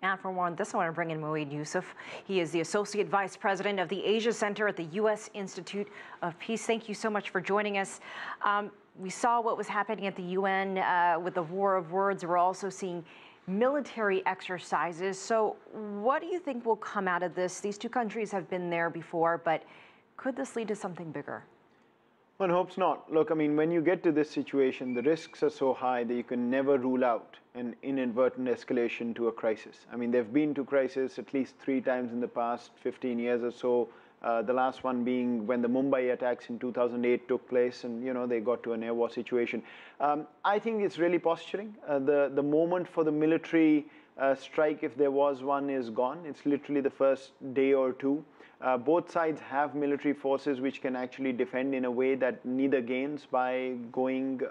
And for more on this, I want to bring in Moeed Yusuf. He is the Associate Vice President of the Asia Center at the U.S. Institute of Peace. Thank you so much for joining us. We saw what was happening at the UN with the war of words. We're also seeing military exercises. So what do you think will come out of this? These two countries have been there before, but could this lead to something bigger? One hopes not. Look, I mean, when you get to this situation, the risks are so high that you can never rule out an inadvertent escalation to a crisis. I mean, they've been to crisis at least 3 times in the past 15 years or so. The last one being when the Mumbai attacks in 2008 took place, and they got to an air war situation. I think it's really posturing. The moment for the military strike, if there was one, is gone. It's literally the first day or two. Both sides have military forces which can actually defend in a way that neither gains by going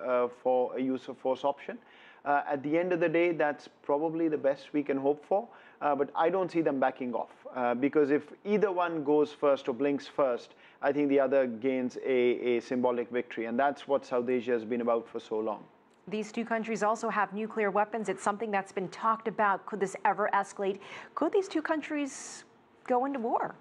for a use of force option. At the end of the day, that's probably the best we can hope for, but I don't see them backing off because if either one goes first or blinks first, I think the other gains a symbolic victory, and that's what South Asia has been about for so long. These two countries also have nuclear weapons. It's something that's been talked about. Could this ever escalate? Could these two countries go into war?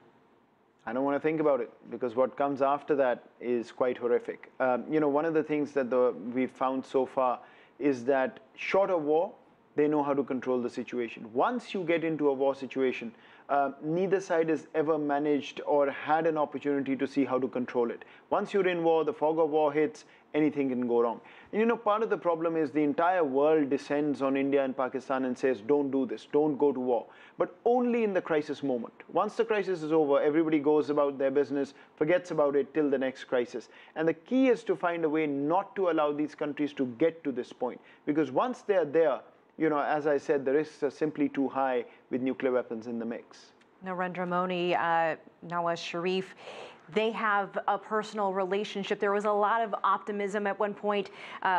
I don't want to think about it because what comes after that is quite horrific. One of the things that we've found so far is that short of war, they know how to control the situation. Once you get into a war situation, neither side has ever managed or had an opportunity to see how to control it. Once you're in war, the fog of war hits, anything can go wrong. And part of the problem is the entire world descends on India and Pakistan and says, don't do this, don't go to war. But only in the crisis moment. Once the crisis is over, everybody goes about their business, forgets about it till the next crisis. And the key is to find a way not to allow these countries to get to this point. Because once they're there, as I said, the risks are simply too high with nuclear weapons in the mix. Narendra Modi, Nawaz Sharif, they have a personal relationship. There was a lot of optimism at one point.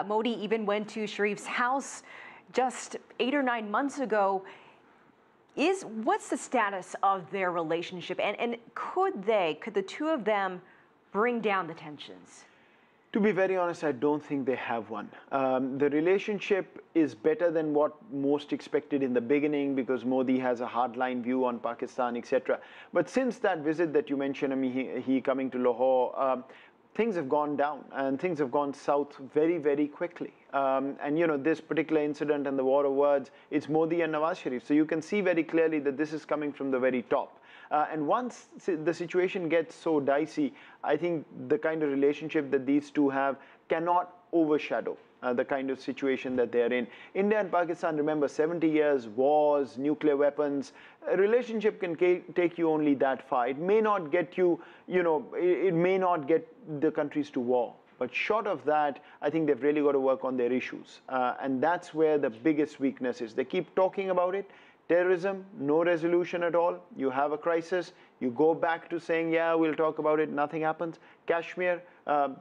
Modi even went to Sharif's house just 8 or 9 months ago. What's the status of their relationship? And could the two of them bring down the tensions? To be very honest, I don't think they have one. The relationship is better than what most expected in the beginning because Modi has a hardline view on Pakistan, etc. But since that visit that you mentioned, I mean, he coming to Lahore, things have gone down and things have gone south very, very quickly. This particular incident and the war of words, it's Modi and Nawaz Sharif. So you can see very clearly that this is coming from the very top. And once the situation gets so dicey, I think the kind of relationship that these two have cannot overshadow the kind of situation that they're in. India and Pakistan, remember, 70 years, wars, nuclear weapons. A relationship can take you only that far. It may not get you, it may not get the countries to war. But short of that, I think they've really got to work on their issues. And that's where the biggest weakness is. They keep talking about it. Terrorism, no resolution at all. You have a crisis. You go back to saying, yeah, we'll talk about it. Nothing happens. Kashmir,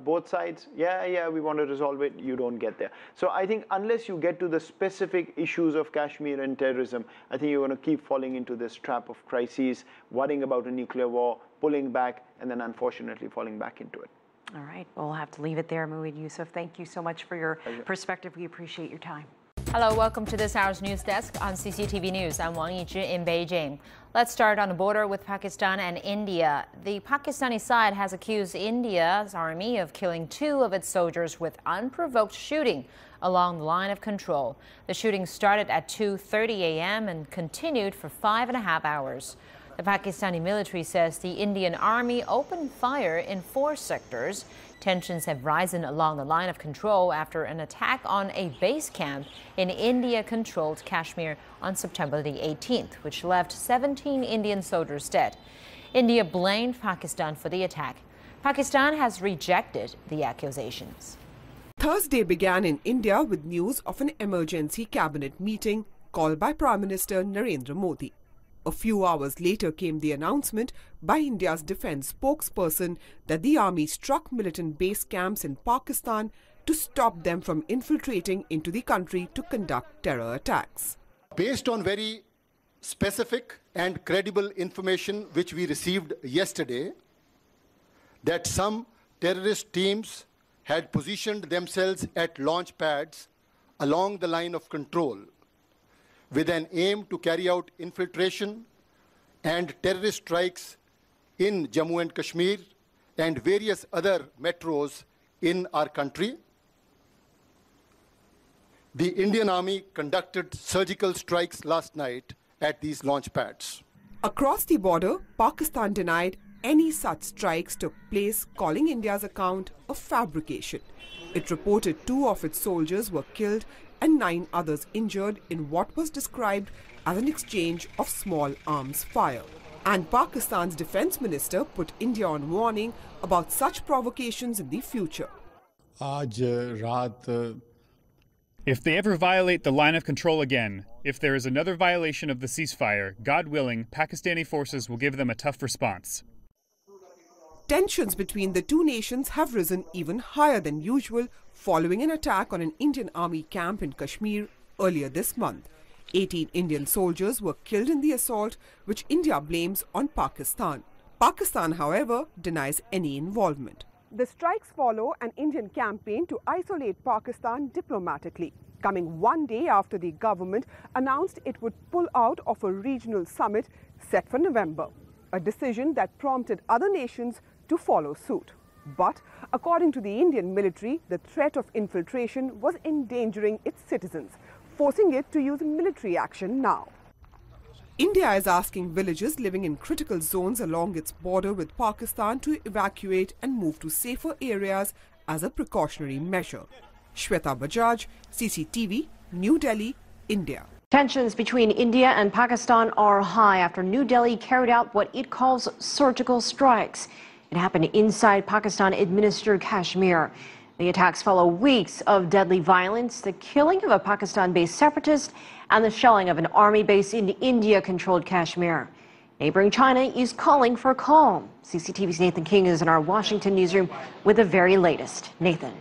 both sides, yeah, we want to resolve it. You don't get there. So I think unless you get to the specific issues of Kashmir and terrorism, I think you're going to keep falling into this trap of crises, worrying about a nuclear war, pulling back, and then unfortunately falling back into it. All right. Well, we'll have to leave it there, Moeed Yusuf. Thank you so much for your perspective. We appreciate your time. Hello, welcome to this hour's news desk on CCTV News. I'm Wang Yizhi in Beijing. Let's start on the border with Pakistan and India. The Pakistani side has accused India's army of killing 2 of its soldiers with unprovoked shooting along the line of control. The shooting started at 2:30 a.m. and continued for 5.5 hours. The Pakistani military says the Indian army opened fire in 4 sectors. Tensions have risen along the line of control after an attack on a base camp in India-controlled Kashmir on September the 18th, which left 17 Indian soldiers dead. India blamed Pakistan for the attack. Pakistan has rejected the accusations. Thursday began in India with news of an emergency cabinet meeting called by Prime Minister Narendra Modi. A few hours later came the announcement by India's defense spokesperson that the army struck militant base camps in Pakistan to stop them from infiltrating into the country to conduct terror attacks. Based on very specific and credible information which we received yesterday, that some terrorist teams had positioned themselves at launch pads along the line of control, with an aim to carry out infiltration and terrorist strikes in Jammu and Kashmir and various other metros in our country. The Indian Army conducted surgical strikes last night at these launch pads. Across the border, Pakistan denied any such strikes took place, calling India's account a fabrication. It reported 2 of its soldiers were killed and 9 others injured in what was described as an exchange of small arms fire. And Pakistan's defense minister put India on warning about such provocations in the future. If they ever violate the line of control again, if there is another violation of the ceasefire, God willing, Pakistani forces will give them a tough response. Tensions between the two nations have risen even higher than usual following an attack on an Indian Army camp in Kashmir earlier this month. 18 Indian soldiers were killed in the assault, which India blames on Pakistan. Pakistan, however, denies any involvement. The strikes follow an Indian campaign to isolate Pakistan diplomatically, coming one day after the government announced it would pull out of a regional summit set for November, a decision that prompted other nations to follow suit. But according to the Indian military, the threat of infiltration was endangering its citizens, forcing it to use military action now. India is asking villagers living in critical zones along its border with Pakistan to evacuate and move to safer areas as a precautionary measure. Shweta Bajaj, CCTV, New Delhi, India. Tensions between India and Pakistan are high after New Delhi carried out what it calls surgical strikes. It happened inside Pakistan-administered Kashmir. The attacks follow weeks of deadly violence, the killing of a Pakistan-based separatist, and the shelling of an army base in India-controlled Kashmir. Neighboring China is calling for calm. CCTV's Nathan King is in our Washington newsroom with the very latest. Nathan.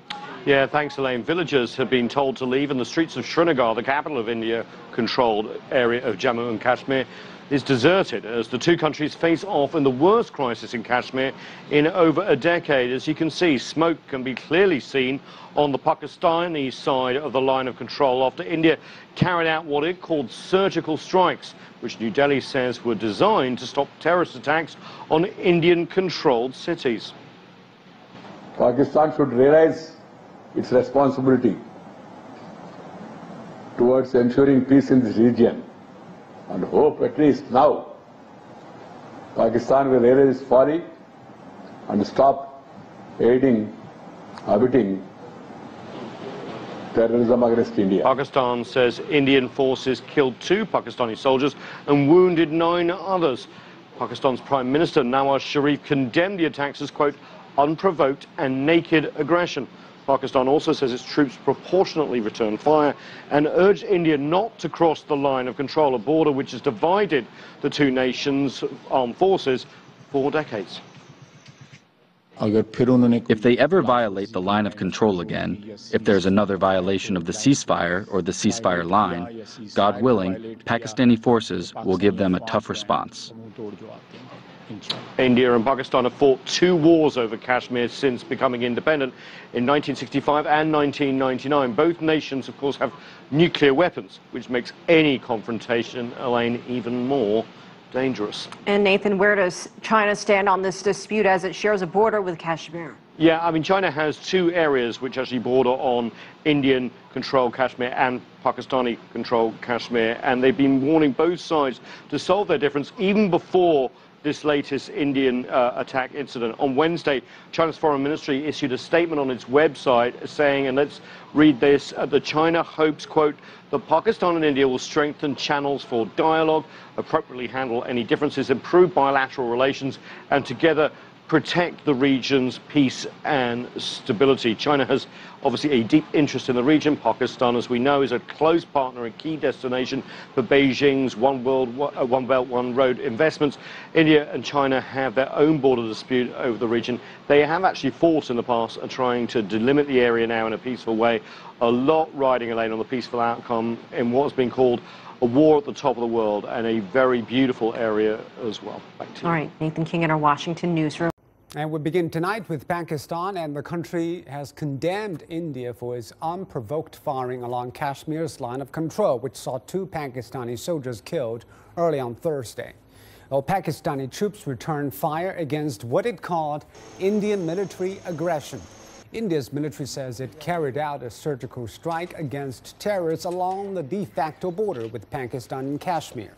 Yeah, thanks, Elaine. Villagers have been told to leave, and the streets of Srinagar, the capital of India-controlled area of Jammu and Kashmir, is deserted as the two countries face off in the worst crisis in Kashmir in over a decade. As you can see, smoke can be clearly seen on the Pakistani side of the line of control after India carried out what it called surgical strikes, which New Delhi says were designed to stop terrorist attacks on Indian-controlled cities. Pakistan should realize its responsibility towards ensuring peace in this region, and hope at least now Pakistan will realize its folly and stop abetting terrorism against India. Pakistan says Indian forces killed 2 Pakistani soldiers and wounded 9 others. Pakistan's Prime Minister Nawaz Sharif condemned the attacks as, quote, unprovoked and naked aggression. Pakistan also says its troops proportionately returned fire and urged India not to cross the line of control, a border which has divided the two nations' armed forces for decades. If they ever violate the line of control again, if there's another violation of the ceasefire or the ceasefire line, God willing, Pakistani forces will give them a tough response. India and Pakistan have fought 2 wars over Kashmir since becoming independent in 1965 and 1999. Both nations, of course, have nuclear weapons, which makes any confrontation, Elaine, even more dangerous. And Nathan, where does China stand on this dispute as it shares a border with Kashmir? Yeah, I mean, China has 2 areas which actually border on Indian-controlled Kashmir and Pakistani-controlled Kashmir, and they've been warning both sides to solve their difference even before this latest Indian attack incident. On Wednesday, China's foreign ministry issued a statement on its website saying, and let's read this, that China hopes, quote, that Pakistan and India will strengthen channels for dialogue, appropriately handle any differences, improve bilateral relations, and together protect the region's peace and stability. China has obviously a deep interest in the region. Pakistan, as we know, is a close partner and key destination for Beijing's One Belt, One Road investments. India and China have their own border dispute over the region. They have actually fought in the past and trying to delimit the area now in a peaceful way. A lot riding, Elaine, on the peaceful outcome in what has been called a war at the top of the world, and a very beautiful area as well. Back to you. All right, Nathan King in our Washington newsroom. And we begin tonight with Pakistan, and the country has condemned India for its unprovoked firing along Kashmir's line of control, which saw 2 Pakistani soldiers killed early on Thursday. Well, Pakistani troops returned fire against what it called Indian military aggression. India's military says it carried out a surgical strike against terrorists along the de facto border with Pakistan and Kashmir.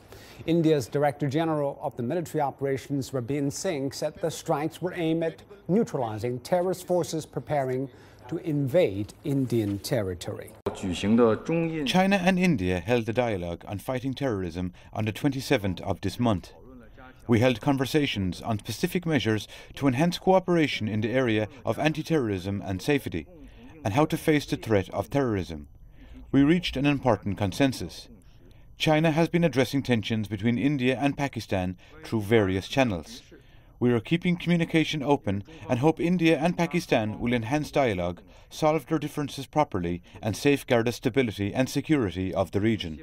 India's Director General of the Military Operations, Rabin Singh, said the strikes were aimed at neutralizing terrorist forces preparing to invade Indian territory. China and India held a dialogue on fighting terrorism on the 27th of this month. We held conversations on specific measures to enhance cooperation in the area of anti-terrorism and safety, and how to face the threat of terrorism. We reached an important consensus. China has been addressing tensions between India and Pakistan through various channels. We are keeping communication open and hope India and Pakistan will enhance dialogue, solve their differences properly, and safeguard the stability and security of the region.